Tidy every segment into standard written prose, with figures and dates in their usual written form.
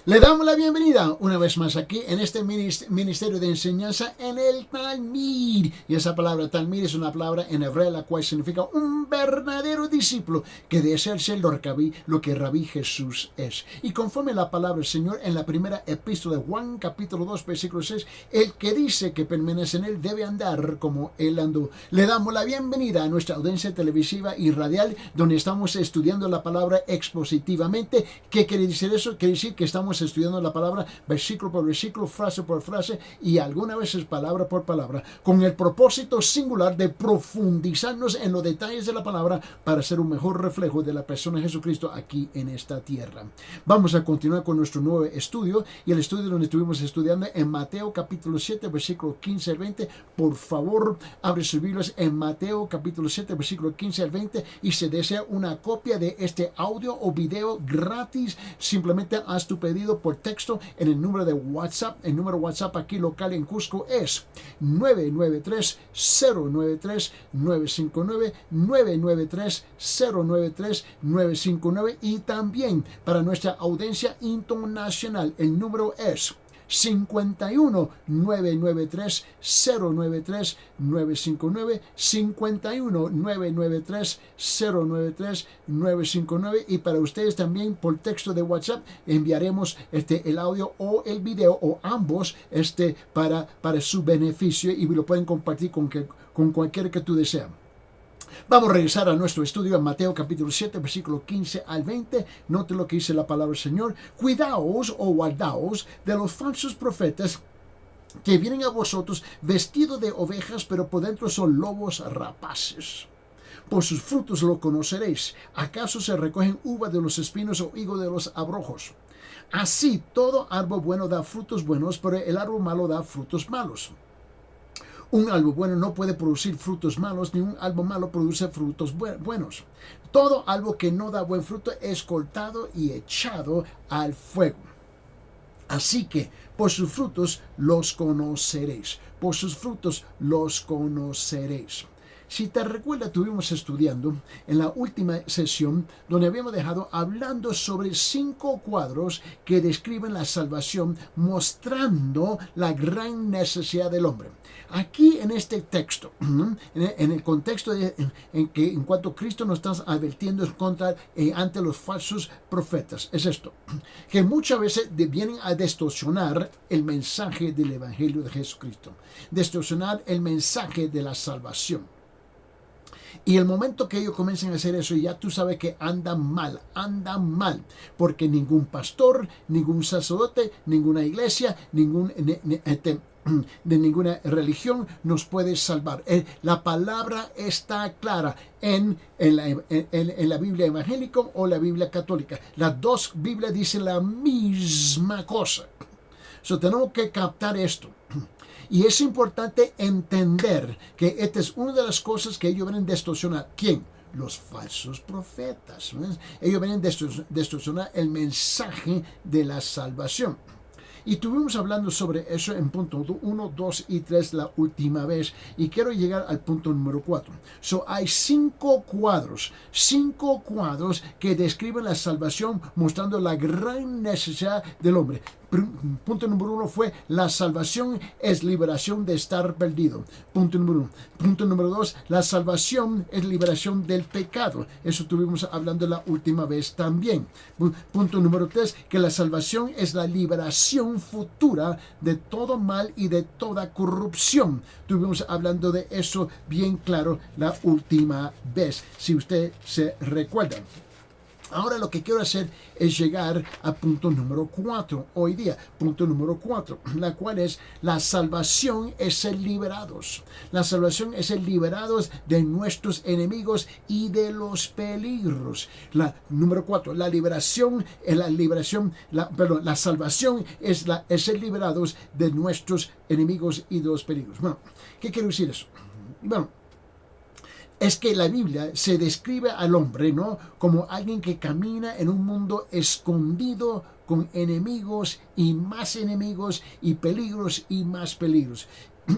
Le damos la bienvenida una vez más aquí en este ministerio de enseñanza en el Talmud. Y esa palabra Talmud es una palabra en hebreo la cual significa un verdadero discípulo que desea ser lo que Rabí Jesús es. Y conforme la palabra del Señor en la primera epístola de Juan capítulo 2 versículo 6, el que dice que permanece en él debe andar como él andó. Le damos la bienvenida a nuestra audiencia televisiva y radial donde estamos estudiando la palabra expositivamente. ¿Qué quiere decir eso? Quiere decir que estamos estudiando la palabra versículo por versículo, frase por frase y algunas veces palabra por palabra, con el propósito singular de profundizarnos en los detalles de la palabra para ser un mejor reflejo de la persona de Jesucristo aquí en esta tierra. Vamos a continuar con nuestro nuevo estudio y el estudio donde estuvimos estudiando en Mateo capítulo 7 versículo 15 al 20. Por favor, abre sus Biblias en Mateo capítulo 7 versículo 15 al 20 y si desea una copia de este audio o video gratis, simplemente haz tu pedido por texto en el número de WhatsApp. El número de WhatsApp aquí local en Cusco es 993-093-959, 993-093-959 y también para nuestra audiencia internacional el número es 51 993 093 959 51 993 093 959 y para ustedes también por texto de WhatsApp enviaremos el audio o el video o ambos para su beneficio y lo pueden compartir con cualquiera que tú deseas. Vamos a regresar a nuestro estudio en Mateo capítulo 7, versículo 15 al 20. Note lo que dice la palabra del Señor. Cuidaos o guardaos de los falsos profetas que vienen a vosotros vestidos de ovejas, pero por dentro son lobos rapaces. Por sus frutos lo conoceréis. ¿Acaso se recogen uva de los espinos o higo de los abrojos? Así todo árbol bueno da frutos buenos, pero el árbol malo da frutos malos. Un árbol bueno no puede producir frutos malos, ni un árbol malo produce frutos buenos. Todo árbol que no da buen fruto es cortado y echado al fuego. Así que por sus frutos los conoceréis. Por sus frutos los conoceréis. Si te recuerdas, estuvimos estudiando en la última sesión donde habíamos dejado hablando sobre 5 cuadros que describen la salvación, mostrando la gran necesidad del hombre. Aquí en este texto, en el contexto en que en cuanto Cristo nos está advirtiendo ante los falsos profetas, es esto, que muchas veces vienen a distorsionar el mensaje del Evangelio de Jesucristo, distorsionar el mensaje de la salvación. Y el momento que ellos comiencen a hacer eso, ya tú sabes que andan mal, porque ningún pastor, ningún sacerdote, ninguna iglesia, de ninguna religión nos puede salvar. La palabra está clara en la Biblia evangélica o la Biblia católica. Las dos Biblias dicen la misma cosa. Tenemos que captar esto. Y es importante entender que esta es una de las cosas que ellos vienen a distorsionar. ¿Quién? Los falsos profetas. Ellos vienen a distorsionar el mensaje de la salvación. Y estuvimos hablando sobre eso en punto 1, 2 y 3 la última vez. Y quiero llegar al punto número 4. Hay 5 cuadros que describen la salvación mostrando la gran necesidad del hombre. Punto número 1 fue la salvación es liberación de estar perdido. Punto número 1. Punto número 2, la salvación es liberación del pecado. Eso estuvimos hablando la última vez también. Punto número 3, que la salvación es la liberación futura de todo mal y de toda corrupción. Estuvimos hablando de eso bien claro la última vez, si usted se recuerda. Ahora lo que quiero hacer es llegar a punto número 4 hoy día. Punto número 4, la cual es la salvación es ser liberados. La salvación es ser liberados de nuestros enemigos y de los peligros. Número 4, la salvación es ser liberados de nuestros enemigos y de los peligros. Bueno, ¿qué quiere decir eso? Bueno, es que la Biblia se describe al hombre, ¿no?, como alguien que camina en un mundo escondido con enemigos y peligros y más peligros.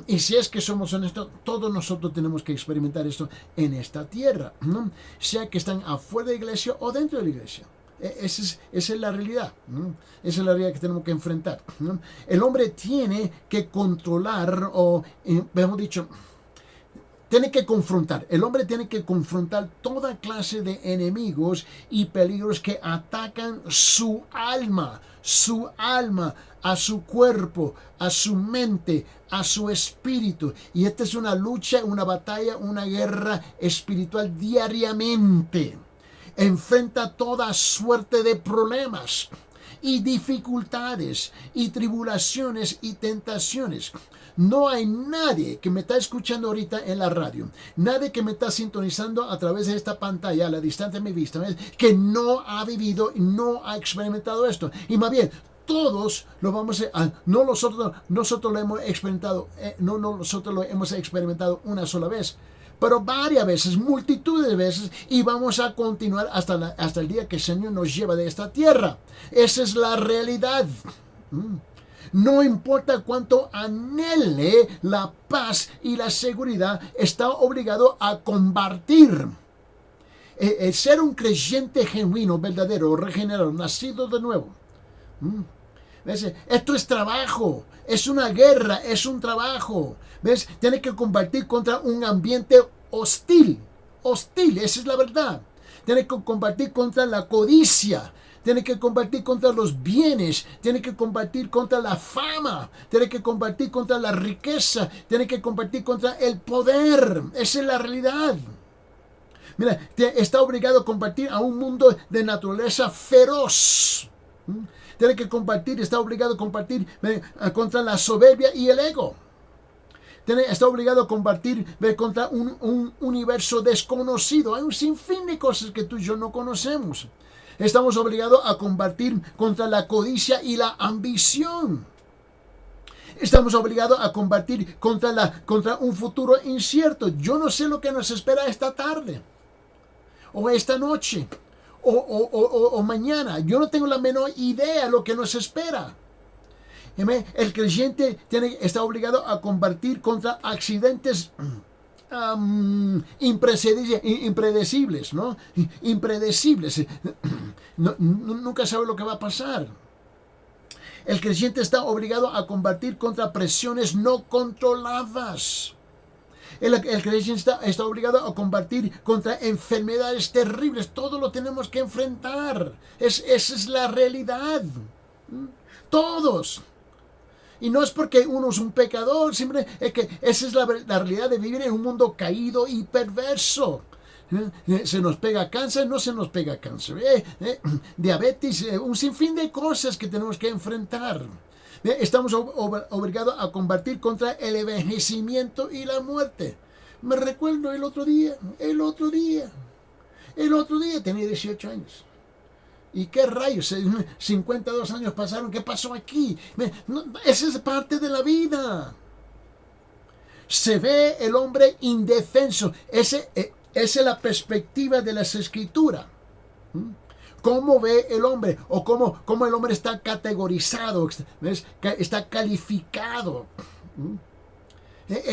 Y si es que somos honestos, todos nosotros tenemos que experimentar esto en esta tierra, ¿no? Sea que están afuera de la iglesia o dentro de la iglesia. Esa es la realidad, ¿no? Esa es la realidad que tenemos que enfrentar, ¿no? El hombre tiene que controlar, o mejor dicho, tiene que confrontar. El hombre tiene que confrontar toda clase de enemigos y peligros que atacan su alma, a su cuerpo, a su mente, a su espíritu. Y esta es una lucha, una batalla, una guerra espiritual diariamente. Enfrenta toda suerte de problemas y dificultades y tribulaciones y tentaciones. No hay nadie que me está escuchando ahorita en la radio, nadie que me está sintonizando a través de esta pantalla a la distancia de mi vista, que no ha vivido, no ha experimentado esto. Y más bien, todos lo vamos a, no nosotros lo hemos experimentado, no nosotros lo hemos experimentado una sola vez, pero varias veces, multitud de veces, y vamos a continuar hasta el día que el Señor nos lleva de esta tierra. Esa es la realidad. No importa cuánto anhele la paz y la seguridad, está obligado a combatir. El ser un creyente genuino, verdadero, regenerado, nacido de nuevo. ¿Ves? Esto es trabajo, es una guerra, es un trabajo. ¿Ves? Tiene que combatir contra un ambiente hostil, esa es la verdad. Tiene que combatir contra la codicia, tiene que combatir contra los bienes, tiene que combatir contra la fama, tiene que combatir contra la riqueza, tiene que combatir contra el poder. Esa es la realidad. Mira, está obligado a combatir a un mundo de naturaleza feroz. Tiene que combatir, está obligado a combatir contra la soberbia y el ego. Está obligado a combatir contra un universo desconocido. Hay un sinfín de cosas que tú y yo no conocemos. Estamos obligados a combatir contra la codicia y la ambición. Estamos obligados a combatir contra un futuro incierto. Yo no sé lo que nos espera esta tarde, o esta noche, o mañana. Yo no tengo la menor idea de lo que nos espera. El creyente está obligado a combatir contra accidentes impredecibles, ¿no? Impredecibles. Nunca sabe lo que va a pasar. El creyente está obligado a combatir contra presiones no controladas. El creyente está obligado a combatir contra enfermedades terribles. Todo lo tenemos que enfrentar. Esa es la realidad. Todos. Y no es porque uno es un pecador, siempre es que esa es la realidad de vivir en un mundo caído y perverso. Se nos pega cáncer, no se nos pega cáncer. Diabetes, un sinfín de cosas que tenemos que enfrentar. Estamos obligados a combatir contra el envejecimiento y la muerte. Me recuerdo el otro día, tenía 18 años. ¿Y qué rayos? 52 años pasaron. ¿Qué pasó aquí? Esa es parte de la vida. Se ve el hombre indefenso. Esa es la perspectiva de las Escrituras. ¿Cómo ve el hombre? O cómo el hombre está categorizado. ¿Ves? Está calificado.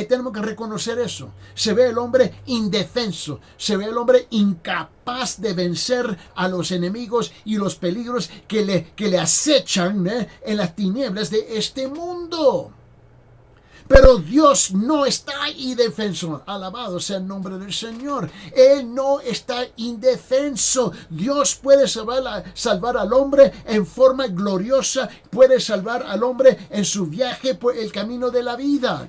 Tenemos que reconocer eso. Se ve el hombre indefenso, se ve el hombre incapaz de vencer a los enemigos y los peligros que le acechan en las tinieblas de este mundo. Pero Dios no está indefenso. Alabado sea el nombre del Señor. Él no está indefenso. Dios puede salvar al hombre en forma gloriosa. Puede salvar al hombre en su viaje por el camino de la vida.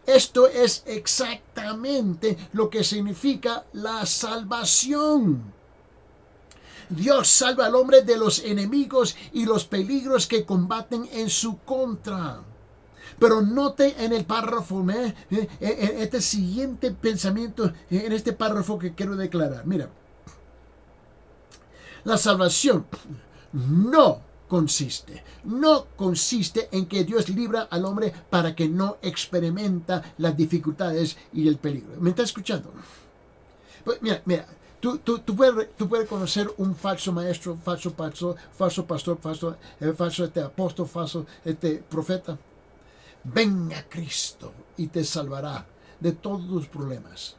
Esto es exactamente lo que significa la salvación. Dios salva al hombre de los enemigos y los peligros que combaten en su contra. Pero note en el párrafo, este siguiente pensamiento, en este párrafo que quiero declarar. Mira, la salvación no consiste en que Dios libra al hombre para que no experimenta las dificultades y el peligro. ¿Me está escuchando? Pues mira, tú puedes conocer un falso maestro, falso pastor, falso apóstol, falso profeta. Ven a Cristo y te salvará de todos tus problemas.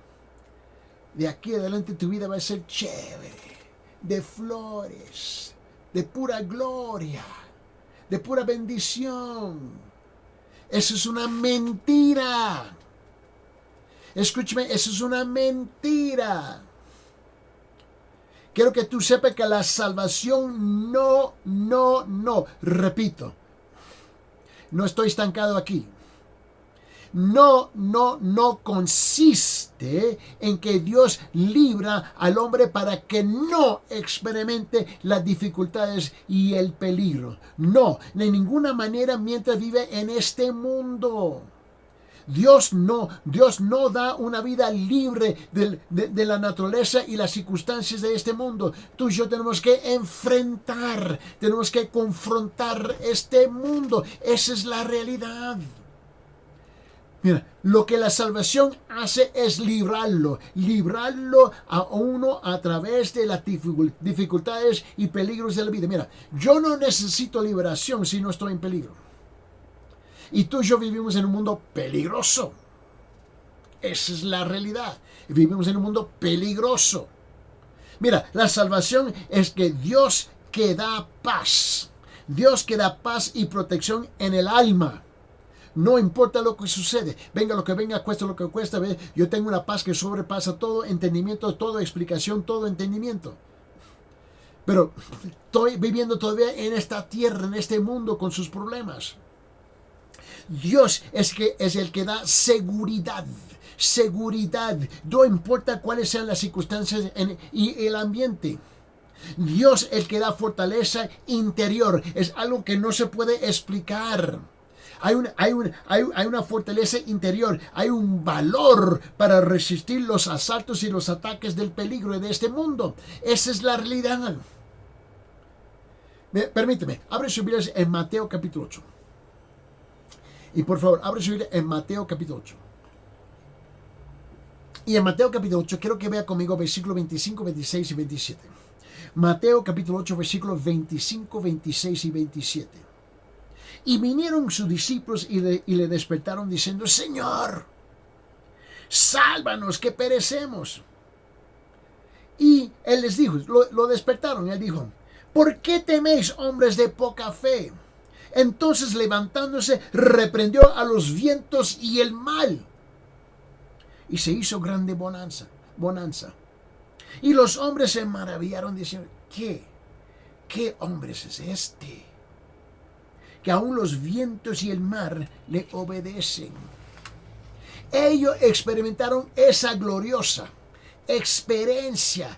De aquí adelante tu vida va a ser chévere. de flores, de pura gloria, de pura bendición. Eso es una mentira. Escúchame, eso es una mentira. Quiero que tú sepas que la salvación repito, no estoy estancado aquí. No consiste en que Dios libra al hombre para que no experimente las dificultades y el peligro. No, de ninguna manera mientras vive en este mundo. Dios no da una vida libre de la naturaleza y las circunstancias de este mundo. Tú y yo tenemos que enfrentar, tenemos que confrontar este mundo. Esa es la realidad. Mira, lo que la salvación hace es librarlo a uno a través de las dificultades y peligros de la vida. Mira, yo no necesito liberación si no estoy en peligro. Y tú y yo vivimos en un mundo peligroso. Esa es la realidad. Vivimos en un mundo peligroso. Mira, la salvación es que Dios que da paz. Dios que da paz y protección en el alma. No importa lo que sucede, venga lo que venga, cueste lo que cueste, yo tengo una paz que sobrepasa todo entendimiento, toda explicación, todo entendimiento. Pero estoy viviendo todavía en esta tierra, en este mundo con sus problemas. Dios es el que da seguridad. No importa cuáles sean las circunstancias y el ambiente. Dios el que da fortaleza interior. Es algo que no se puede explicar. Hay una fortaleza interior, hay un valor para resistir los asaltos y los ataques del peligro de este mundo. Esa es la realidad. Permíteme, abre su Biblia en Mateo capítulo 8. Y por favor, abre su Biblia en Mateo capítulo 8. Y en Mateo capítulo 8, quiero que vea conmigo versículos 25, 26 y 27. Mateo capítulo 8, versículos 25, 26 y 27. Y vinieron sus discípulos y le despertaron diciendo: Señor, sálvanos que perecemos. Y él les dijo, lo despertaron, él dijo: ¿por qué teméis, hombres de poca fe? Entonces levantándose, reprendió a los vientos y el mar. Y se hizo grande bonanza. Y los hombres se maravillaron diciendo: ¿Qué hombres es este? Que aún los vientos y el mar le obedecen. Ellos experimentaron esa gloriosa experiencia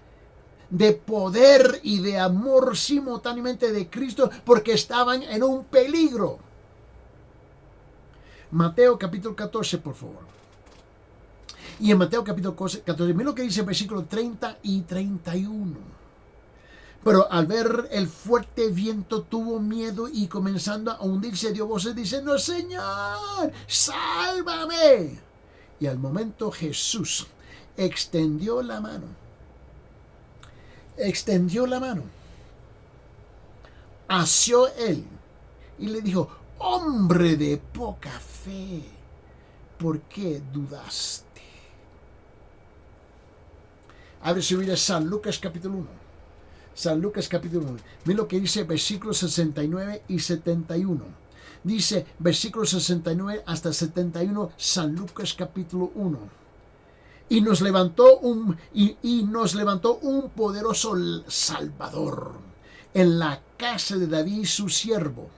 de poder y de amor simultáneamente de Cristo porque estaban en un peligro. Mateo capítulo 14, por favor. Y en Mateo capítulo 14, mira lo que dice el versículo 30 y 31. Pero al ver el fuerte viento tuvo miedo y comenzando a hundirse dio voces diciendo: Señor, sálvame. Y al momento Jesús extendió la mano, asió él y le dijo: hombre de poca fe, ¿por qué dudaste? Abre su Biblia, San Lucas capítulo 1. San Lucas capítulo 1. Mira lo que dice versículos 69 y 71. Dice versículos 69 hasta 71, San Lucas capítulo 1. Y nos levantó un poderoso Salvador en la casa de David su siervo,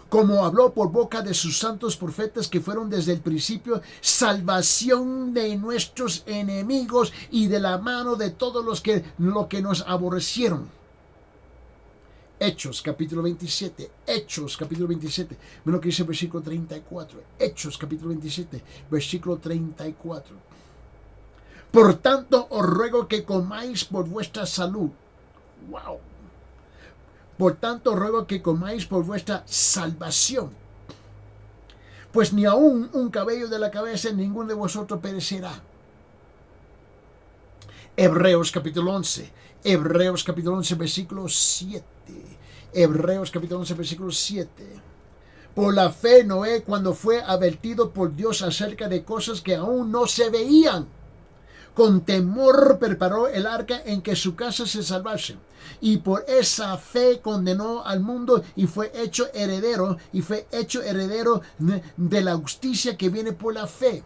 como habló por boca de sus santos profetas que fueron desde el principio, salvación de nuestros enemigos y de la mano de todos los que nos aborrecieron. Hechos capítulo 27. Mira lo que dice el versículo 34. Hechos capítulo 27, versículo 34. Por tanto os ruego que comáis por vuestra salud. Wow. Por tanto, ruego que comáis por vuestra salvación. Pues ni aún un cabello de la cabeza ninguno de vosotros perecerá. Hebreos capítulo 11, versículo 7. Hebreos capítulo 11, versículo 7. Por la fe Noé, cuando fue advertido por Dios acerca de cosas que aún no se veían, Con temor preparó el arca en que su casa se salvase. Y por esa fe condenó al mundo y fue hecho heredero de la justicia que viene por la fe.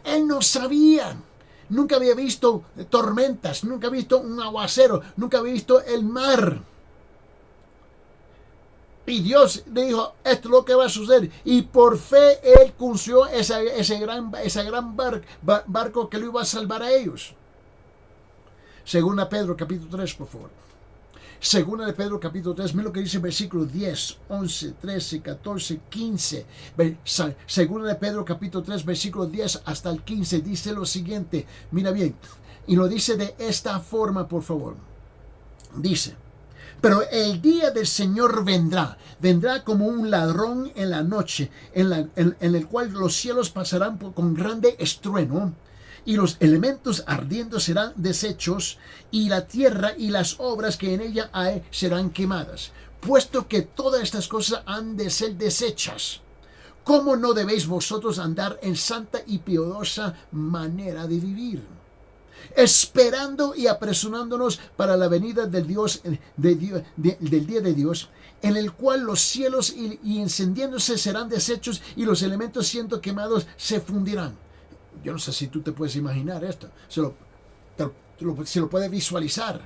Él no sabía. Nunca había visto tormentas, nunca había visto un aguacero, nunca había visto el mar. Y Dios le dijo, esto es lo que va a suceder. Y por fe Él construyó ese gran barco que lo iba a salvar a ellos. Segunda Pedro capítulo 3, por favor. Segunda de Pedro capítulo 3, mira lo que dice versículos 10, 11, 13, 14, 15. Segunda de Pedro capítulo 3, versículos 10 hasta el 15, dice lo siguiente. Mira bien, y lo dice de esta forma, por favor. Dice, pero el día del Señor vendrá como un ladrón en la noche, en el cual los cielos pasarán con grande estruendo, y los elementos ardiendo serán deshechos, y la tierra y las obras que en ella hay serán quemadas. Puesto que todas estas cosas han de ser deshechas, ¿cómo no debéis vosotros andar en santa y piadosa manera de vivir? Esperando y apresurándonos para la venida del del día de Dios, en el cual los cielos y encendiéndose serán deshechos, y los elementos siendo quemados se fundirán. Yo no sé si tú te puedes imaginar esto, se lo puedes visualizar.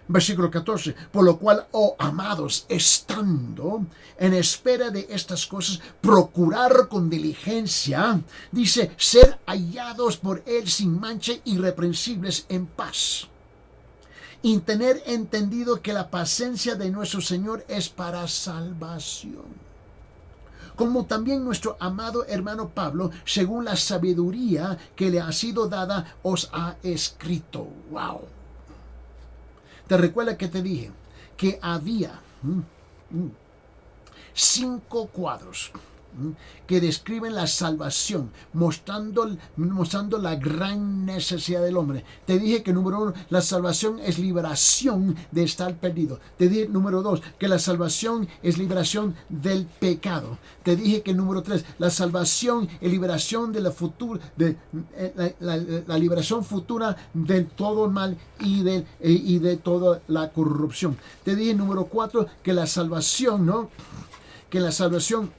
Versículo 14, por lo cual, oh amados, estando en espera de estas cosas, procurar con diligencia, dice, ser hallados por Él sin mancha, irreprensibles en paz. Y tener entendido que la paciencia de nuestro Señor es para salvación. Como también nuestro amado hermano Pablo, según la sabiduría que le ha sido dada, os ha escrito. ¡Wow! ¿Te recuerda que te dije que había 5 cuadros que describen la salvación, mostrando la gran necesidad del hombre? Te dije que número 1, la salvación es liberación de estar perdido. Te dije número 2, que la salvación es liberación del pecado. Te dije que número 3, la salvación es liberación de la liberación futura de todo el mal y de toda la corrupción. Te dije número 4, que la salvación, ¿no? Que la salvación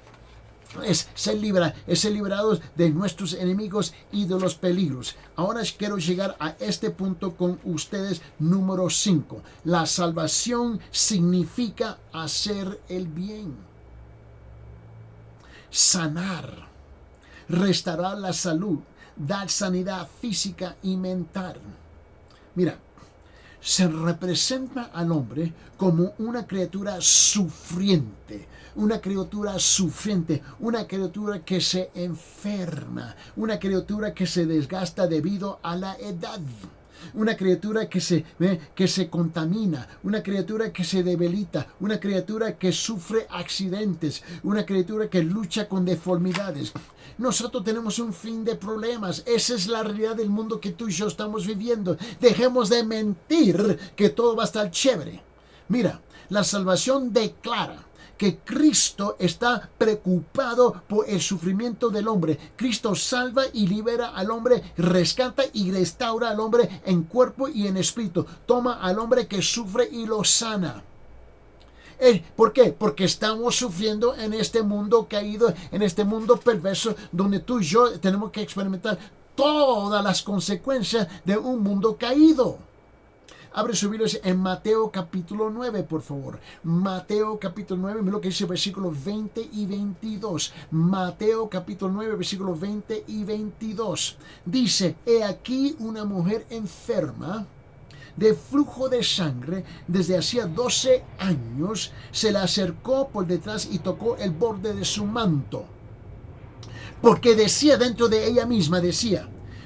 es ser liberados de nuestros enemigos y de los peligros. Ahora quiero llegar a este punto con ustedes, número 5. La salvación significa hacer el bien, sanar, restaurar la salud, dar sanidad física y mental. Mira, se representa al hombre como una criatura sufriente, una criatura que se enferma, una criatura que se desgasta debido a la edad, una criatura que se contamina, una criatura que se debilita, una criatura que sufre accidentes, una criatura que lucha con deformidades. Nosotros tenemos un fin de problemas. Esa es la realidad del mundo que tú y yo estamos viviendo. Dejemos de mentir que todo va a estar chévere. Mira, la salvación declara que Cristo está preocupado por el sufrimiento del hombre. Cristo salva y libera al hombre, rescata y restaura al hombre en cuerpo y en espíritu. Toma al hombre que sufre y lo sana. ¿Por qué? Porque estamos sufriendo en este mundo caído, en este mundo perverso, donde tú y yo tenemos que experimentar todas las consecuencias de un mundo caído. Abre su Biblia en Mateo capítulo 9, por favor. Mateo capítulo 9, mira lo que dice versículos 20 y 22. Mateo capítulo 9, versículos 20 y 22. Dice, he aquí una mujer enferma de flujo de sangre desde hacía 12 años, se le acercó por detrás y tocó el borde de su manto. Porque decía dentro de ella misma,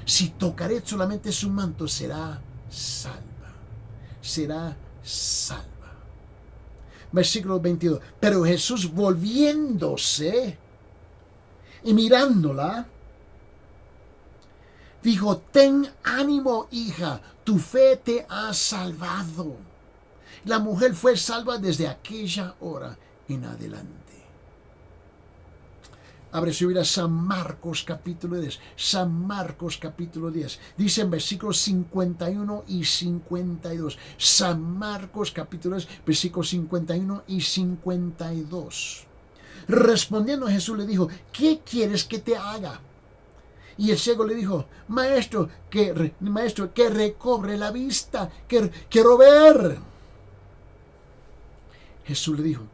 si tocaré solamente su manto, será salva. Será salva. Versículo 22. Pero Jesús, volviéndose y mirándola, dijo, ten ánimo, hija, tu fe te ha salvado. La mujer fue salva desde aquella hora en adelante. Abre su Biblia a San Marcos capítulo 10. San Marcos capítulo 10. Dice en versículos 51 y 52. San Marcos capítulo 10, versículos 51 y 52. Respondiendo Jesús le dijo, ¿qué quieres que te haga? Y el ciego le dijo, maestro, que recobre la vista, que quiero ver. Jesús le dijo,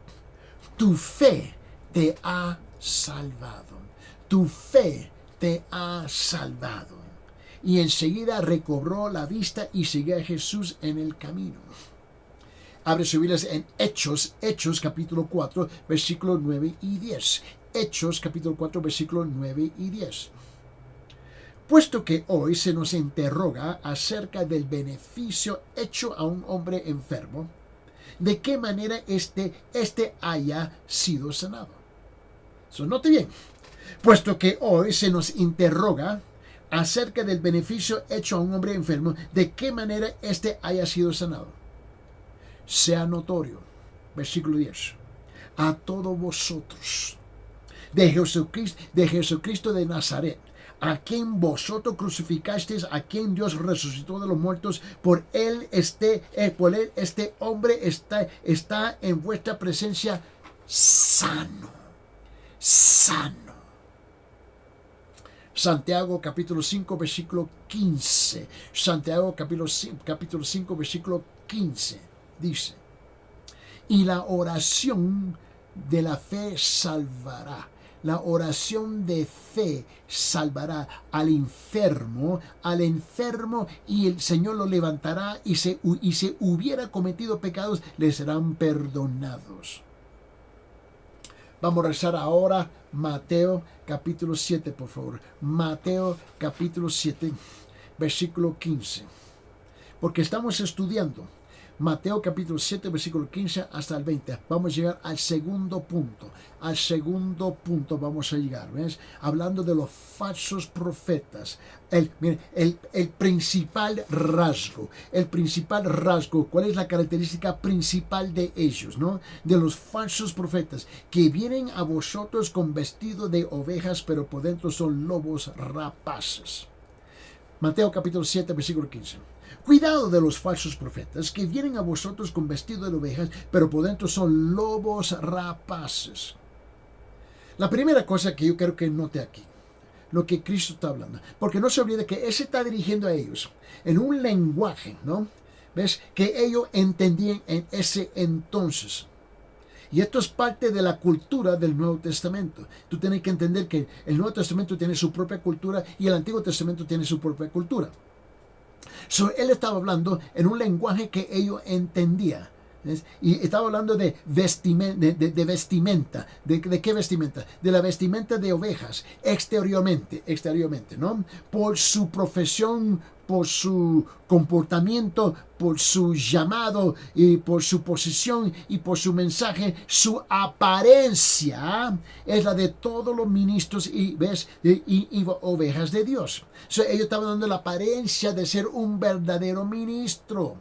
tu fe te ha salvado. Tu fe te ha salvado. Y enseguida recobró la vista y siguió a Jesús en el camino. Abre su Biblia en Hechos capítulo 4, versículos 9 y 10. Hechos capítulo 4, versículos 9 y 10. Puesto que hoy se nos interroga acerca del beneficio hecho a un hombre enfermo, de qué manera este haya sido sanado. Note bien, puesto que hoy se nos interroga acerca del beneficio hecho a un hombre enfermo, de qué manera este haya sido sanado. Sea notorio, versículo 10, a todos vosotros, de Jesucristo de Nazaret, a quien vosotros crucificasteis, a quien Dios resucitó de los muertos, por él este hombre está en vuestra presencia sano. Santiago capítulo 5 versículo 15. Santiago capítulo 5 versículo 15 dice, y la oración de la fe salvará. La oración de fe salvará al enfermo, y el Señor lo levantará, y si hubiera cometido pecados, le serán perdonados. Vamos a rezar ahora Mateo capítulo 7, por favor. Mateo capítulo 7, versículo 15. Porque estamos estudiando Mateo capítulo 7, versículo 15 hasta el 20. Vamos a llegar al segundo punto. Al segundo punto vamos a llegar. ¿Ves? Hablando de los falsos profetas. El principal rasgo. ¿Cuál es la característica principal de ellos? ¿No? De los falsos profetas. Que vienen a vosotros con vestido de ovejas, pero por dentro son lobos rapaces. Mateo capítulo 7, versículo 15. Cuidado de los falsos profetas que vienen a vosotros con vestido de ovejas, pero por dentro son lobos rapaces. La primera cosa que yo quiero que note aquí, lo que Cristo está hablando, porque no se olvide que Él se está dirigiendo a ellos en un lenguaje, ¿no? ¿Ves? Que ellos entendían en ese entonces. Y esto es parte de la cultura del Nuevo Testamento. Tú tienes que entender que el Nuevo Testamento tiene su propia cultura y el Antiguo Testamento tiene su propia cultura. Él estaba hablando en un lenguaje que ellos entendían. ¿Ves? Y estaba hablando de vestimenta. ¿De qué vestimenta? De la vestimenta de ovejas, exteriormente, ¿no? Por su profesión, por su comportamiento, por su llamado y por su posición y por su mensaje, su apariencia es la de todos los ministros y ovejas de Dios. Ellos estaban dando la apariencia de ser un verdadero ministro.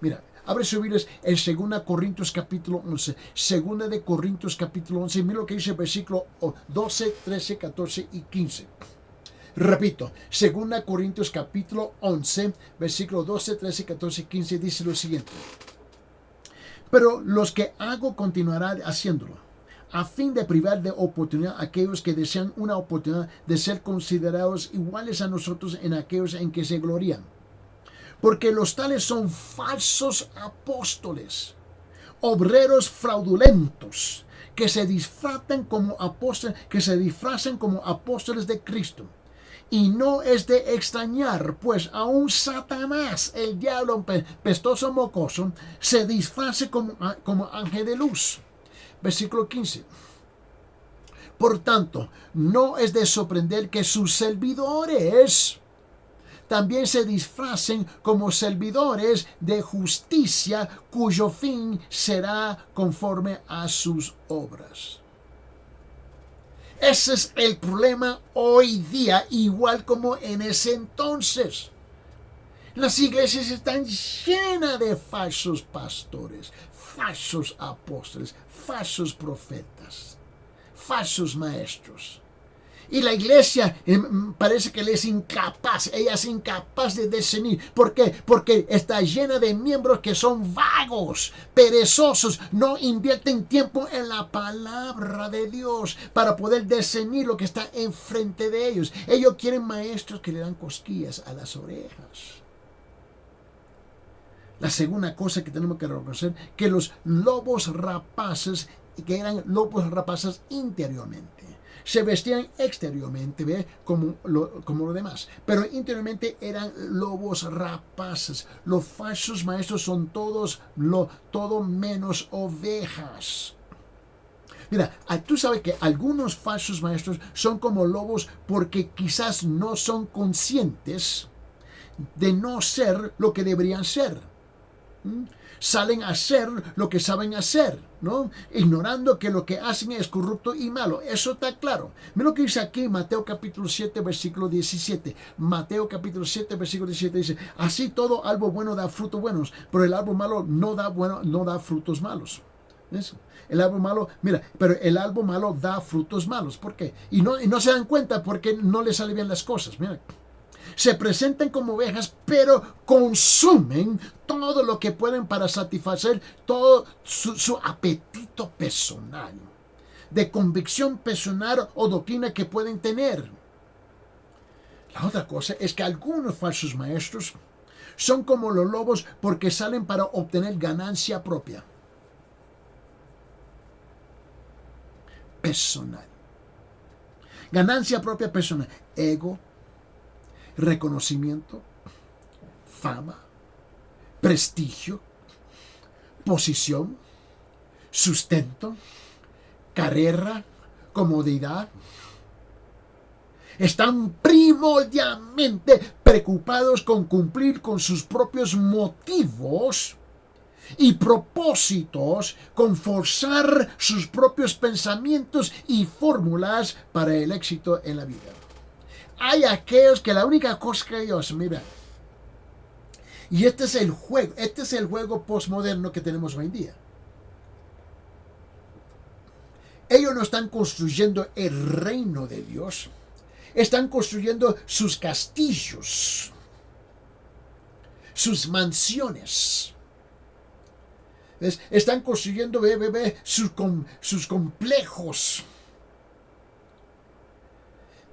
Mira, abre su Biblia en 2 Corintios capítulo 11. 2 de Corintios capítulo 11. Mira lo que dice el versículo 12, 13, 14 y 15. Repito, 2 Corintios capítulo 11, versículo 12, 13, 14 y 15 dice lo siguiente. Pero los que hago continuarán haciéndolo, a fin de privar de oportunidad a aquellos que desean una oportunidad de ser considerados iguales a nosotros en aquellos en que se glorían. Porque los tales son falsos apóstoles, obreros fraudulentos, que se disfrazan como apóstoles de Cristo. Y no es de extrañar, pues aún Satanás, el diablo pestoso mocoso, se disfraza como ángel de luz. Versículo 15. Por tanto, no es de sorprender que sus servidores también se disfracen como servidores de justicia, cuyo fin será conforme a sus obras. Ese es el problema hoy día, igual como en ese entonces. Las iglesias están llenas de falsos pastores, falsos apóstoles, falsos profetas, falsos maestros. Y la iglesia parece que ella es incapaz de discernir. ¿Por qué? Porque está llena de miembros que son vagos, perezosos, no invierten tiempo en la palabra de Dios para poder discernir lo que está enfrente de ellos. Ellos quieren maestros que le dan cosquillas a las orejas. La segunda cosa que tenemos que reconocer, que los lobos rapaces, que eran lobos rapaces interiormente, se vestían exteriormente, ¿ve? Como lo demás, pero interiormente eran lobos rapaces. Los falsos maestros son todo menos ovejas. Mira, tú sabes que algunos falsos maestros son como lobos porque quizás no son conscientes de no ser lo que deberían ser. Salen a hacer lo que saben hacer, ¿no? Ignorando que lo que hacen es corrupto y malo. Eso está claro. Mira lo que dice aquí Mateo capítulo 7, versículo 17. Mateo capítulo 7, versículo 17 dice: así todo árbol bueno da frutos buenos, pero el árbol malo no da frutos malos. ¿Ves? El árbol malo, mira, pero el árbol malo da frutos malos. ¿Por qué? Y no se dan cuenta porque no les salen bien las cosas. Mira. Se presentan como ovejas, pero consumen todo lo que pueden para satisfacer todo su apetito personal, de convicción personal o doctrina que pueden tener. La otra cosa es que algunos falsos maestros son como los lobos porque salen para obtener ganancia propia, personal. Ganancia propia personal, ego, reconocimiento, fama, prestigio, posición, sustento, carrera, comodidad. Están primordialmente preocupados con cumplir con sus propios motivos y propósitos, con forzar sus propios pensamientos y fórmulas para el éxito en la vida. Hay aquellos que la única cosa que ellos miran. Y este es el juego postmoderno que tenemos hoy en día. Ellos no están construyendo el reino de Dios. Están construyendo sus castillos, sus mansiones. ¿Ves? Están construyendo sus complejos.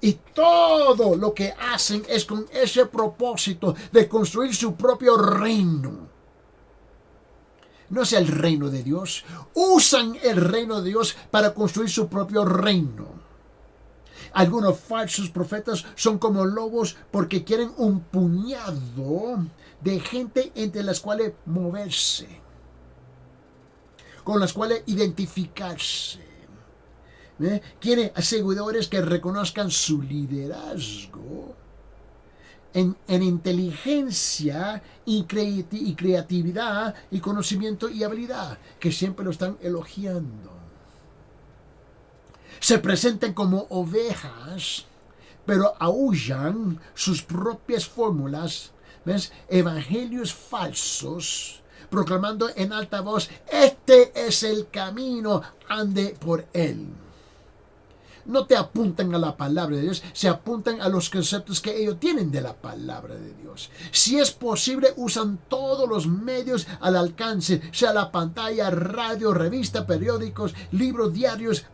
Y todo lo que hacen es con ese propósito de construir su propio reino. No es el reino de Dios. Usan el reino de Dios para construir su propio reino. Algunos falsos profetas son como lobos porque quieren un puñado de gente entre las cuales moverse, con las cuales identificarse. Quiere seguidores que reconozcan su liderazgo en inteligencia y creatividad y conocimiento y habilidad, que siempre lo están elogiando. Se presentan como ovejas, pero aúllan sus propias fórmulas, ¿ves? Evangelios falsos, proclamando en alta voz: este es el camino, ande por él. No te apuntan a la palabra de Dios, se apuntan a los conceptos que ellos tienen de la palabra de Dios. Si es posible, usan todos los medios al alcance, sea la pantalla, radio, revista, periódicos, libros, diarios,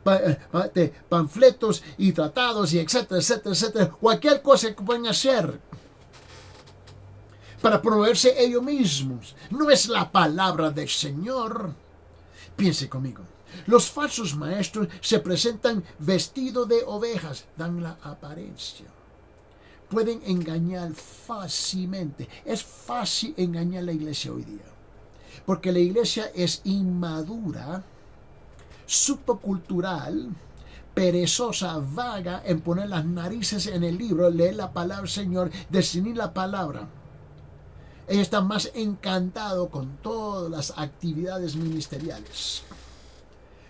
panfletos y tratados, y etcétera, etcétera, etcétera. Cualquier cosa que pueden hacer para promoverse ellos mismos. No es la palabra del Señor. Piense conmigo. Los falsos maestros se presentan vestidos de ovejas, dan la apariencia. Pueden engañar fácilmente. Es fácil engañar a la iglesia hoy día, porque la iglesia es inmadura, subcultural, perezosa, vaga en poner las narices en el libro, leer la palabra del Señor, discernir la palabra. Ellos están más encantados con todas las actividades ministeriales,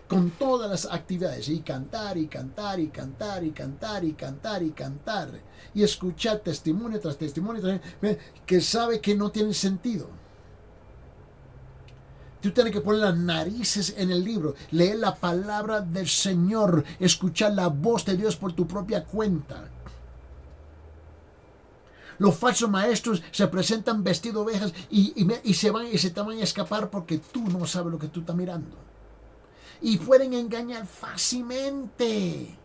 con todas las actividades, y cantar, y cantar, y cantar, y cantar, y cantar, y cantar, y escuchar testimonio tras testimonio, que sabe que no tiene sentido. Tú tienes que poner las narices en el libro, leer la palabra del Señor, escuchar la voz de Dios por tu propia cuenta. Los falsos maestros se presentan vestidos de ovejas y se te van a escapar porque tú no sabes lo que tú estás mirando. Y pueden engañar fácilmente.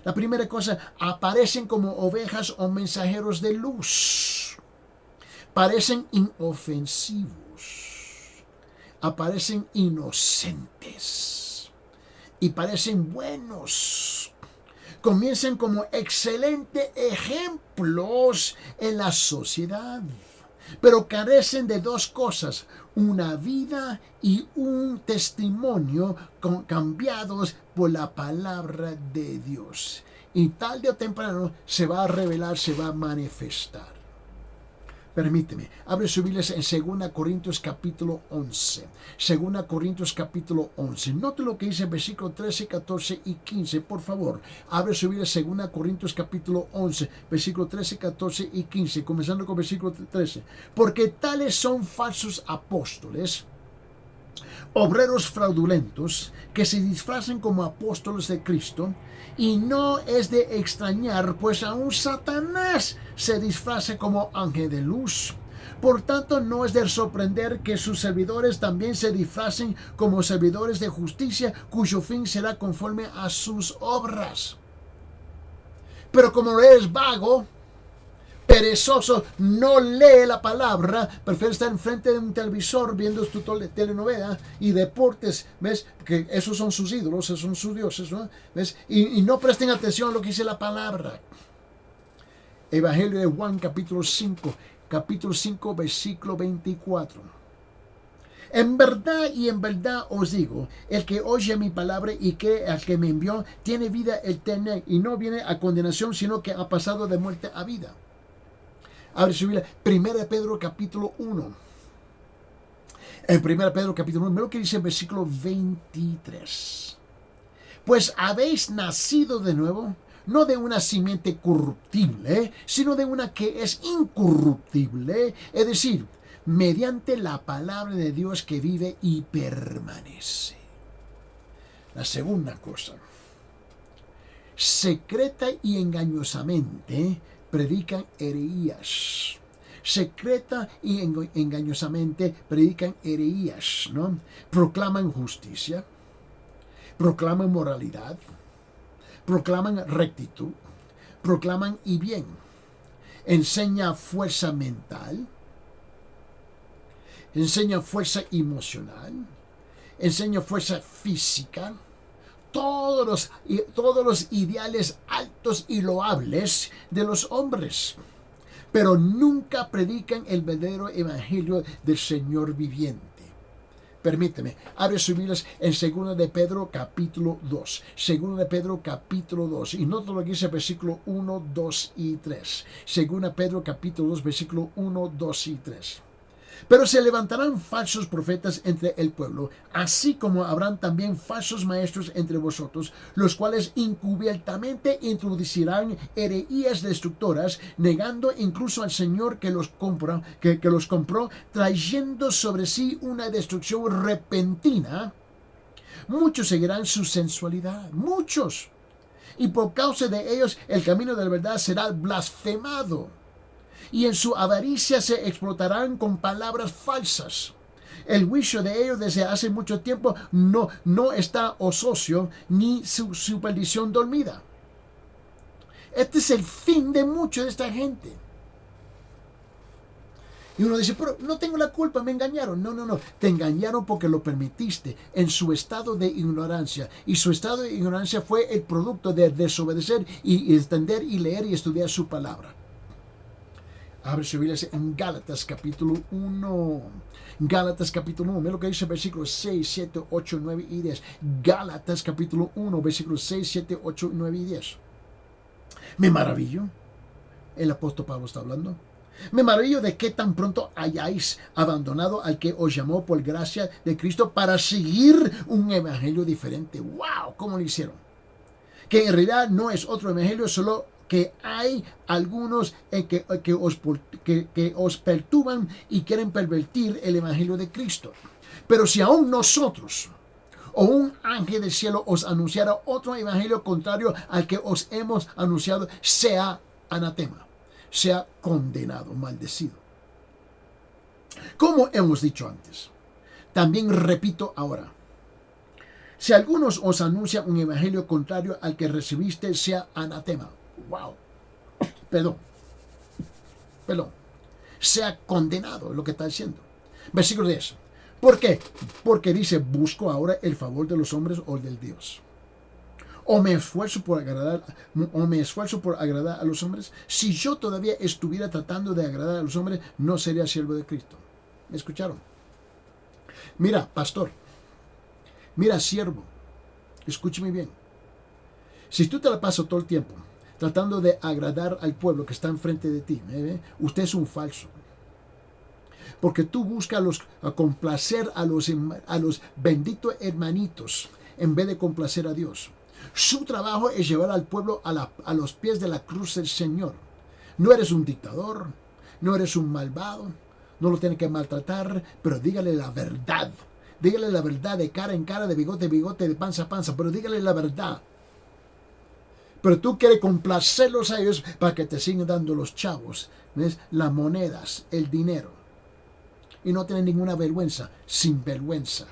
La primera cosa, aparecen como ovejas o mensajeros de luz. Parecen inofensivos. Aparecen inocentes. Y parecen buenos. Comienzan como excelentes ejemplos en la sociedad. Pero carecen de dos cosas, una vida y un testimonio cambiados por la palabra de Dios. Y tarde o temprano se va a revelar, se va a manifestar. Permíteme, abre su Biblia en 2 Corintios capítulo 11. 2 Corintios capítulo 11. Note lo que dice en versículos 13, 14 y 15, por favor. Abre su Biblia en 2 Corintios capítulo 11, versículos 13, 14 y 15, comenzando con versículo 13. Porque tales son falsos apóstoles, obreros fraudulentos, que se disfrazan como apóstoles de Cristo, y no es de extrañar, pues aún Satanás se disfraza como ángel de luz. Por tanto, no es de sorprender que sus servidores también se disfracen como servidores de justicia, cuyo fin será conforme a sus obras. Pero como eres vago, perezoso, no lee la palabra, prefiere estar enfrente de un televisor viendo tu telenovela y deportes, ¿ves? Que esos son sus ídolos, esos son sus dioses, ¿no? ¿Ves? Y no presten atención a lo que dice la palabra. Evangelio de Juan, capítulo 5, versículo 24. En verdad y en verdad os digo, el que oye mi palabra y que al que me envió tiene vida eterna y no viene a condenación, sino que ha pasado de muerte a vida. Abre su Biblia, 1 Pedro capítulo 1. En 1 Pedro capítulo 1, mira lo que dice el versículo 23. Pues habéis nacido de nuevo, no de una simiente corruptible, sino de una que es incorruptible, es decir, mediante la palabra de Dios que vive y permanece. La segunda cosa, secreta y engañosamente predican herejías. Secreta y engañosamente predican herejías, ¿no? Proclaman justicia, proclaman moralidad, proclaman rectitud, proclaman y bien, enseña fuerza mental, enseña fuerza emocional, enseña fuerza física, todos los ideales altos y loables de los hombres, pero nunca predican el verdadero evangelio del Señor viviente. Permíteme, abre sus Biblias en 2 de Pedro capítulo 2. 2 de Pedro capítulo 2. Y nota lo que dice versículo 1, 2 y 3. 2 Pedro capítulo 2, versículo 1, 2 y 3. Pero se levantarán falsos profetas entre el pueblo, así como habrán también falsos maestros entre vosotros, los cuales encubiertamente introducirán herejías destructoras, negando incluso al Señor que los compró, trayendo sobre sí una destrucción repentina. Muchos seguirán su sensualidad, muchos, y por causa de ellos el camino de la verdad será blasfemado. Y en su avaricia se explotarán con palabras falsas. El juicio de ellos desde hace mucho tiempo no está ocioso, ni su perdición dormida. Este es el fin de mucho de esta gente. Y uno dice, pero no tengo la culpa, me engañaron. No, te engañaron porque lo permitiste en su estado de ignorancia. Y su estado de ignorancia fue el producto de desobedecer y entender y leer y estudiar su palabra. Abre su Biblia en Gálatas capítulo 1. Gálatas capítulo 1. Mira lo que dice versículos 6, 7, 8, 9 y 10. Gálatas capítulo 1, versículos 6, 7, 8, 9 y 10. Me maravillo. El apóstol Pablo está hablando. Me maravillo de que tan pronto hayáis abandonado al que os llamó por gracia de Cristo para seguir un evangelio diferente. ¡Wow! ¿Cómo lo hicieron? Que en realidad no es otro evangelio, solo que hay algunos que os perturban y quieren pervertir el evangelio de Cristo. Pero si aún nosotros o un ángel del cielo os anunciara otro evangelio contrario al que os hemos anunciado, sea anatema, sea condenado, maldecido. Como hemos dicho antes, también repito ahora, si algunos os anuncia un evangelio contrario al que recibiste, sea anatema. Wow. Perdón. Sea condenado, es lo que está diciendo. Versículo 10. ¿Por qué? Porque dice, busco ahora el favor de los hombres o del Dios. O me esfuerzo por agradar a los hombres. Si yo todavía estuviera tratando de agradar a los hombres, no sería siervo de Cristo. ¿Me escucharon? Mira, pastor. Mira, siervo. Escúcheme bien. Si tú te la pasas todo el tiempo tratando de agradar al pueblo que está enfrente de ti, usted es un falso. Porque tú buscas a complacer a los benditos hermanitos en vez de complacer a Dios. Su trabajo es llevar al pueblo a los pies de la cruz del Señor. No eres un dictador, no eres un malvado, no lo tienes que maltratar, pero dígale la verdad. Dígale la verdad de cara en cara, de bigote en bigote, de panza a panza, pero dígale la verdad. Pero tú quieres complacerlos a ellos para que te sigan dando los chavos, ¿ves? Las monedas, el dinero. Y no tienen ninguna vergüenza, sin vergüenza.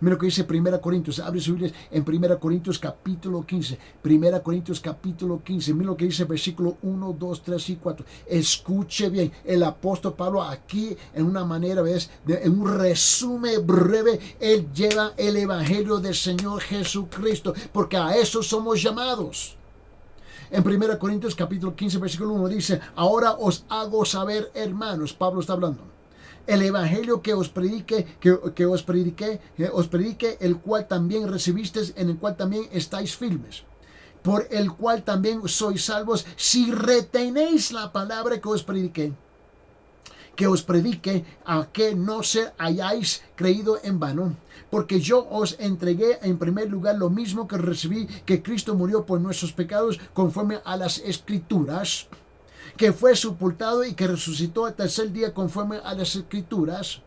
Mira lo que dice 1 Corintios. Abre su Biblia en 1 Corintios capítulo 15. 1 Corintios capítulo 15. Mira lo que dice versículo 1, 2, 3 y 4. Escuche bien. El apóstol Pablo aquí en una manera, ¿ves? En un resumen breve, él lleva el evangelio del Señor Jesucristo. Porque a eso somos llamados. En 1 Corintios capítulo 15 versículo 1 dice, ahora os hago saber, hermanos, Pablo está hablando, el evangelio que os predique, os predique, el cual también recibisteis, en el cual también estáis firmes, por el cual también sois salvos, si retenéis la palabra que os predique, a que no se hayáis creído en vano. Porque yo os entregué en primer lugar lo mismo que recibí, que Cristo murió por nuestros pecados conforme a las Escrituras, que fue sepultado y que resucitó al tercer día conforme a las Escrituras.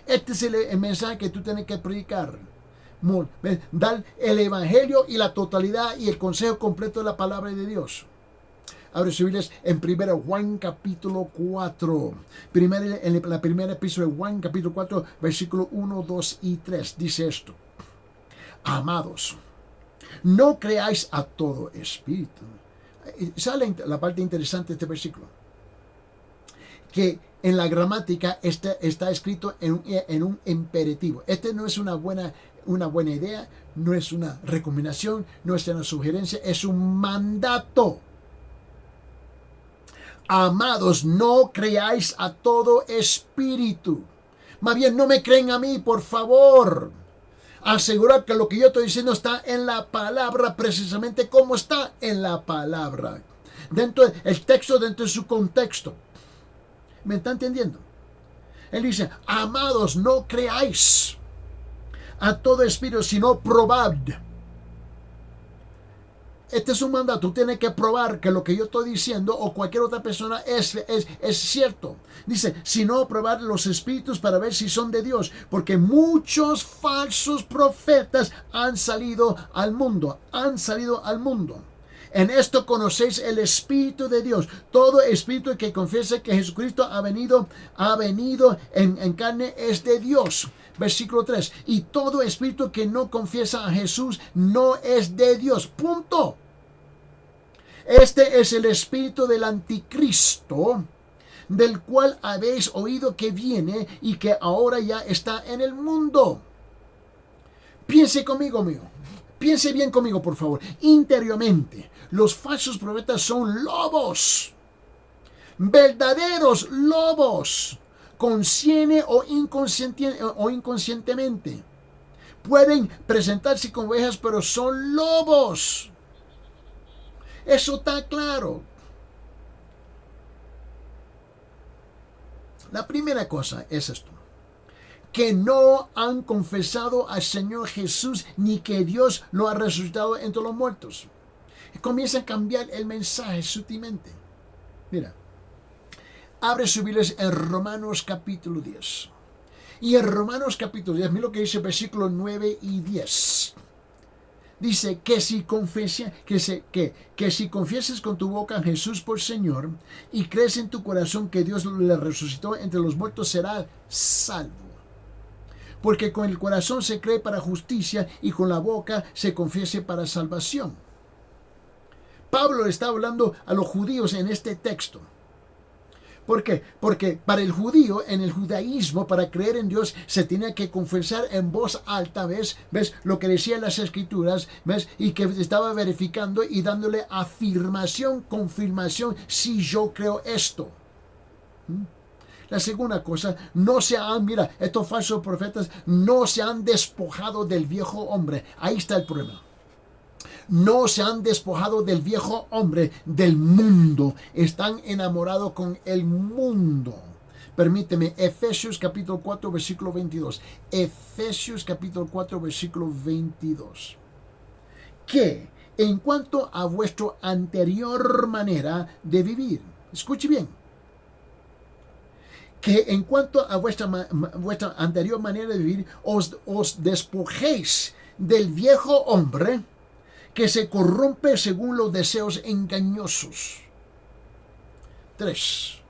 Este es el mensaje que tú tienes que predicar. Dar el evangelio y la totalidad y el consejo completo de la palabra de Dios. Abre sus Biblias en 1 Juan capítulo 4. En la primera epístola de Juan capítulo 4, versículo 1, 2 y 3. Dice esto. Amados, no creáis a todo espíritu. Sale la parte interesante de este versículo. Que en la gramática está escrito en un imperativo. Este no es una buena idea, no es una recomendación, no es una sugerencia, es un mandato. Amados, no creáis a todo espíritu. Más bien, no me creen a mí, por favor. Asegurar que lo que yo estoy diciendo está en la palabra, precisamente como está en la palabra. Dentro del texto, dentro de su contexto. ¿Me está entendiendo? Él dice, amados, no creáis a todo espíritu, sino probad. Este es un mandato. Tú tienes que probar que lo que yo estoy diciendo o cualquier otra persona es cierto. Dice, si no, probar los espíritus para ver si son de Dios. Porque muchos falsos profetas han salido al mundo. En esto conocéis el Espíritu de Dios. Todo espíritu que confiese que Jesucristo ha venido en carne es de Dios. Versículo 3. Y todo espíritu que no confiesa a Jesús no es de Dios. Punto. Este es el espíritu del anticristo, del cual habéis oído que viene y que ahora ya está en el mundo. Piense conmigo, amigo. Piense bien conmigo, por favor. Interiormente, los falsos profetas son lobos. Verdaderos lobos. Consciente o inconscientemente. Pueden presentarse como ovejas, pero son lobos. Eso está claro. La primera cosa es esto. Que no han confesado al Señor Jesús ni que Dios lo ha resucitado entre los muertos. Comienza a cambiar el mensaje sutilmente. Mira, abre su Biblia en Romanos capítulo 10. Y en Romanos capítulo 10, mira lo que dice versículos 9 y 10. Dice que si confieses con tu boca a Jesús por Señor y crees en tu corazón que Dios le resucitó entre los muertos, serás salvo. Porque con el corazón se cree para justicia y con la boca se confiese para salvación. Pablo está hablando a los judíos en este texto. ¿Por qué? Porque para el judío, en el judaísmo, para creer en Dios, se tenía que confesar en voz alta, ¿ves? ¿Ves? Lo que decían las escrituras, ¿ves? Y que estaba verificando y dándole afirmación, confirmación, si yo creo esto. La segunda cosa, mira, estos falsos profetas no se han despojado del viejo hombre. Ahí está el problema. No se han despojado del viejo hombre, del mundo. Están enamorados con el mundo. Permíteme, Efesios capítulo 4, versículo 22. Efesios capítulo 4, versículo 22. Que en cuanto a vuestra anterior manera de vivir, escuche bien, que en cuanto a vuestra anterior manera de vivir, os despojéis del viejo hombre, que se corrompe según los deseos engañosos. 3.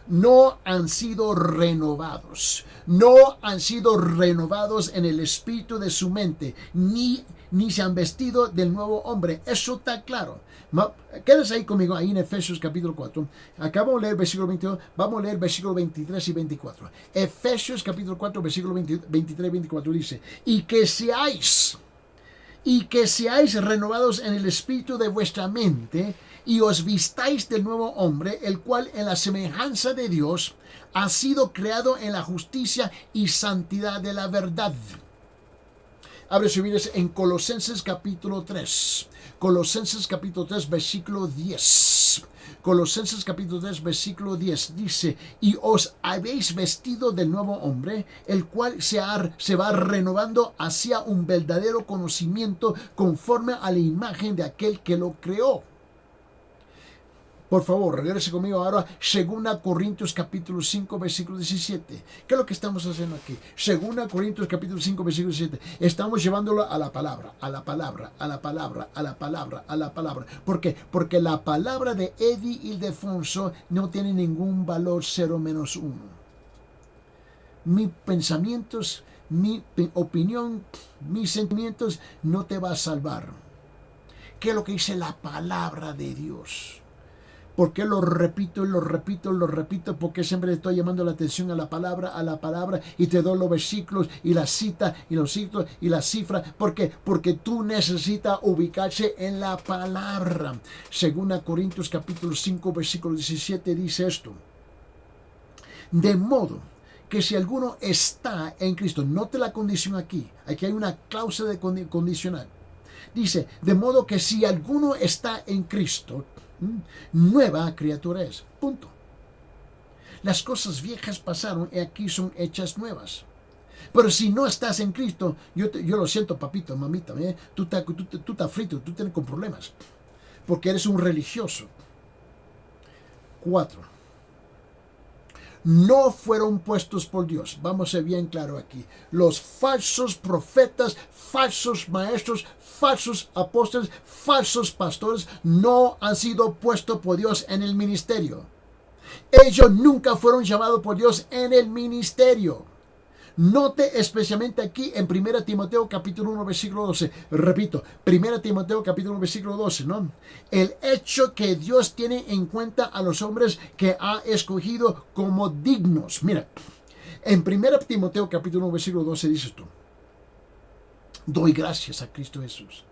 No han sido renovados. No han sido renovados en el espíritu de su mente, ni se han vestido del nuevo hombre. Eso está claro. Quédese ahí conmigo, ahí en Efesios capítulo 4. Acabamos de leer versículo 22, vamos a leer versículo 23 y 24. Efesios capítulo 4, versículo 23 y 24 dice, y que seáis renovados en el espíritu de vuestra mente, y os vistáis del nuevo hombre, el cual en la semejanza de Dios ha sido creado en la justicia y santidad de la verdad. Abre su Biblia en Colosenses capítulo 3. Colosenses capítulo 3, versículo 10. Colosenses capítulo 3, versículo 10 dice, y os habéis vestido del nuevo hombre, el cual se va renovando hacia un verdadero conocimiento conforme a la imagen de aquel que lo creó. Por favor, regrese conmigo ahora, 2 Corintios capítulo 5, versículo 17. ¿Qué es lo que estamos haciendo aquí? 2 Corintios capítulo 5, versículo 17. Estamos llevándolo a la palabra, a la palabra, a la palabra, a la palabra, a la palabra. ¿Por qué? Porque la palabra de Eddie Ildefonso no tiene ningún valor 0 menos 1. Mis pensamientos, mi opinión, mis sentimientos no te va a salvar. ¿Qué es lo que dice la palabra de Dios? ¿Por qué lo repito y lo repito y lo repito? Porque siempre le estoy llamando la atención a la palabra, y te doy los versículos y la cita y los citos y la cifra. ¿Por qué? Porque tú necesitas ubicarse en la palabra. 2 Corintios capítulo 5, versículo 17 dice esto. De modo que si alguno está en Cristo, note la condición aquí. Aquí hay una cláusula de condicional. Dice, de modo que si alguno está en Cristo, nueva criatura es. Punto. Las cosas viejas pasaron y aquí son hechas nuevas. Pero si no estás en Cristo, yo lo siento, papito, mamita, tú estás frito, tú tienes con problemas. Porque eres un religioso. 4. No fueron puestos por Dios. Vamos a ser bien claro aquí. Los falsos profetas, falsos maestros, falsos apóstoles, falsos pastores no han sido puestos por Dios en el ministerio. Ellos nunca fueron llamados por Dios en el ministerio. Note especialmente aquí en 1 Timoteo capítulo 1 versículo 12. Repito, 1 Timoteo capítulo 1 versículo 12, ¿no? El hecho que Dios tiene en cuenta a los hombres que ha escogido como dignos. Mira, en 1 Timoteo capítulo 1 versículo 12 dice esto. Doy gracias a Cristo Jesús.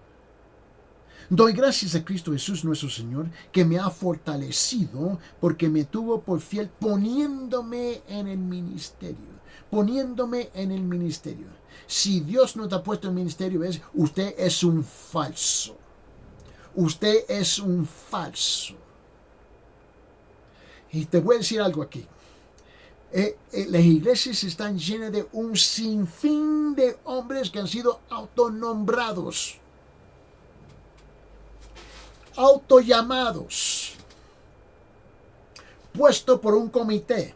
Doy gracias a Cristo Jesús nuestro Señor, que me ha fortalecido porque me tuvo por fiel poniéndome en el ministerio. Poniéndome en el ministerio. Si Dios no te ha puesto en el ministerio, ¿ves? Usted es un falso. Usted es un falso. Y te voy a decir algo aquí. Las iglesias están llenas de un sinfín de hombres que han sido autonombrados, autollamados, puesto por un comité,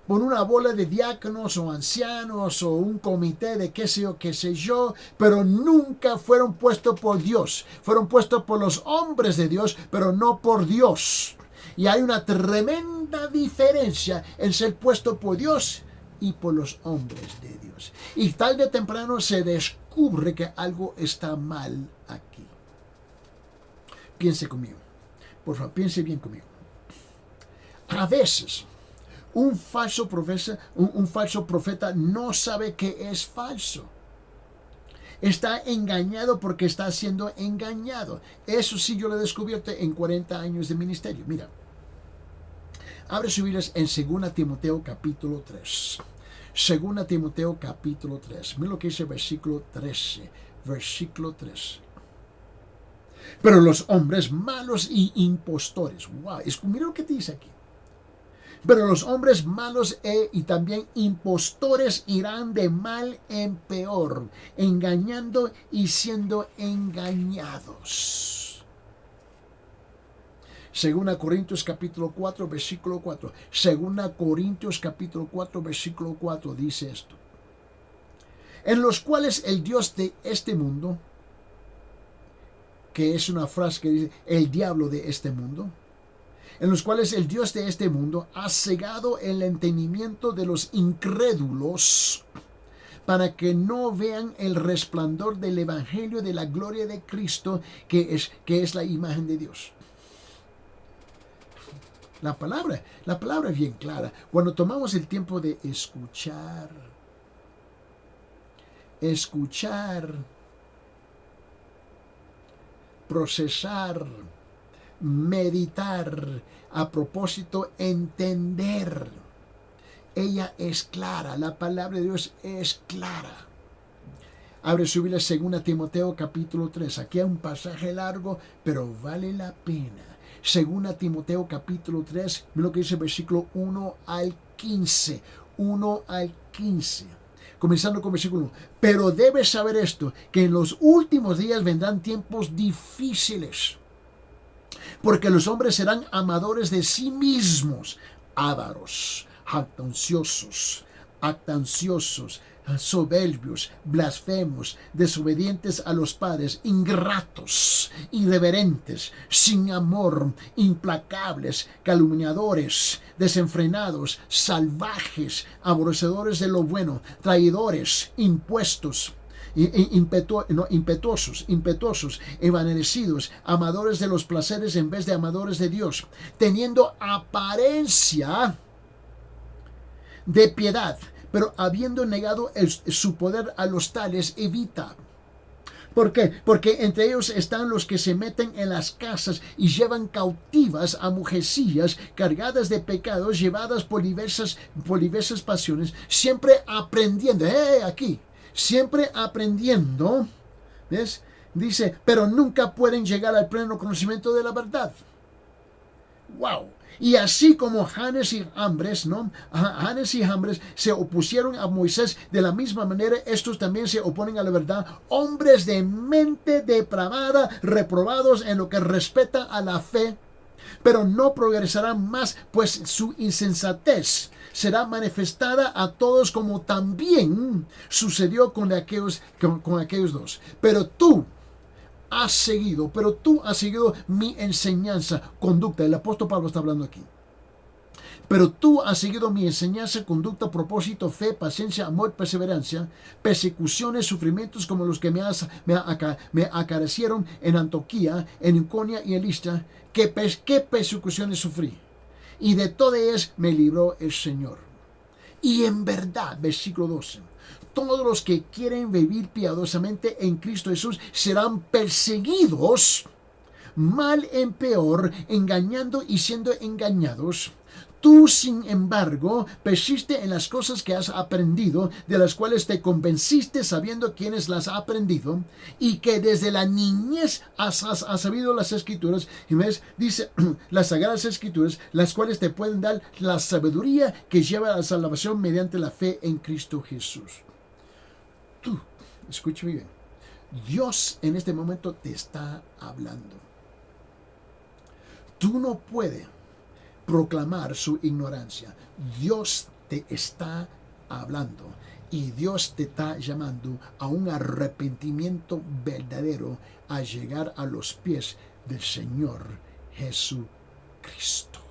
por una bola de diáconos o ancianos o un comité de qué sé yo, pero nunca fueron puestos por Dios. Fueron puestos por los hombres de Dios, pero no por Dios. Y hay una tremenda diferencia en ser puesto por Dios y por los hombres de Dios. Y tarde o temprano se descubre que algo está mal aquí. Piense conmigo. Por favor, piense bien conmigo. A veces, un falso profeta no sabe que es falso. Está engañado porque está siendo engañado. Eso sí yo lo he descubierto en 40 años de ministerio. Mira, abre sus Biblias en 2 Timoteo capítulo 3. 2 Timoteo capítulo 3. Mira lo que dice el versículo 13. Versículo 13. Pero los hombres malos y impostores. Wow, mira lo que te dice aquí. Pero los hombres malos y también impostores irán de mal en peor, engañando y siendo engañados. 2 Corintios capítulo 4, versículo 4. 2 Corintios capítulo 4, versículo 4 dice esto. En los cuales el Dios de este mundo, que es una frase que dice el diablo de este mundo, en los cuales el Dios de este mundo ha cegado el entendimiento de los incrédulos para que no vean el resplandor del evangelio de la gloria de Cristo, que es la imagen de Dios. La palabra es bien clara. Cuando tomamos el tiempo de escuchar, procesar, meditar, a propósito, entender. Ella es clara, la palabra de Dios es clara. Abre su Biblia 2 Timoteo capítulo 3. Aquí hay un pasaje largo, pero vale la pena. 2 Timoteo capítulo 3, mira lo que dice el versículo 1 al 15. 1 al 15. Comenzando con versículo 1. Pero debes saber esto, que en los últimos días vendrán tiempos difíciles. Porque los hombres serán amadores de sí mismos, ávaros, jactanciosos, soberbios, blasfemos, desobedientes a los padres, ingratos, irreverentes, sin amor, implacables, calumniadores, desenfrenados, salvajes, aborrecedores de lo bueno, traidores, impetuosos, envanecidos, amadores de los placeres en vez de amadores de Dios, teniendo apariencia de piedad, pero habiendo negado su poder a los tales, evita. ¿Por qué? Porque entre ellos están los que se meten en las casas y llevan cautivas a mujercillas cargadas de pecados, llevadas por diversas pasiones, siempre aprendiendo. Siempre aprendiendo. ¿Ves? Dice, pero nunca pueden llegar al pleno conocimiento de la verdad. ¡Wow! Y así como Janes y Jambres se opusieron a Moisés, de la misma manera estos también se oponen a la verdad. Hombres de mente depravada, reprobados en lo que respecta a la fe, pero no progresarán más, pues su insensatez será manifestada a todos, como también sucedió con aquellos dos. Pero tú has seguido mi enseñanza, conducta. El apóstol Pablo está hablando aquí. Pero tú has seguido mi enseñanza, conducta, propósito, fe, paciencia, amor, perseverancia, persecuciones, sufrimientos como los que me acarecieron en Antioquía, en Iconio y en Listra. ¿Qué persecuciones sufrí? Y de todas ellas me libró el Señor. Y en verdad, versículo 12, todos los que quieren vivir piadosamente en Cristo Jesús serán perseguidos, mal en peor, engañando y siendo engañados. Tú, sin embargo, persiste en las cosas que has aprendido, de las cuales te convenciste sabiendo quiénes las ha aprendido, y que desde la niñez has sabido las Escrituras. Y ves, dice las Sagradas Escrituras, las cuales te pueden dar la sabiduría que lleva a la salvación mediante la fe en Cristo Jesús. Tú, escúchame bien, Dios en este momento te está hablando. Tú no puedes proclamar su ignorancia. Dios te está hablando. Y Dios te está llamando a un arrepentimiento verdadero, a llegar a los pies del Señor Jesucristo.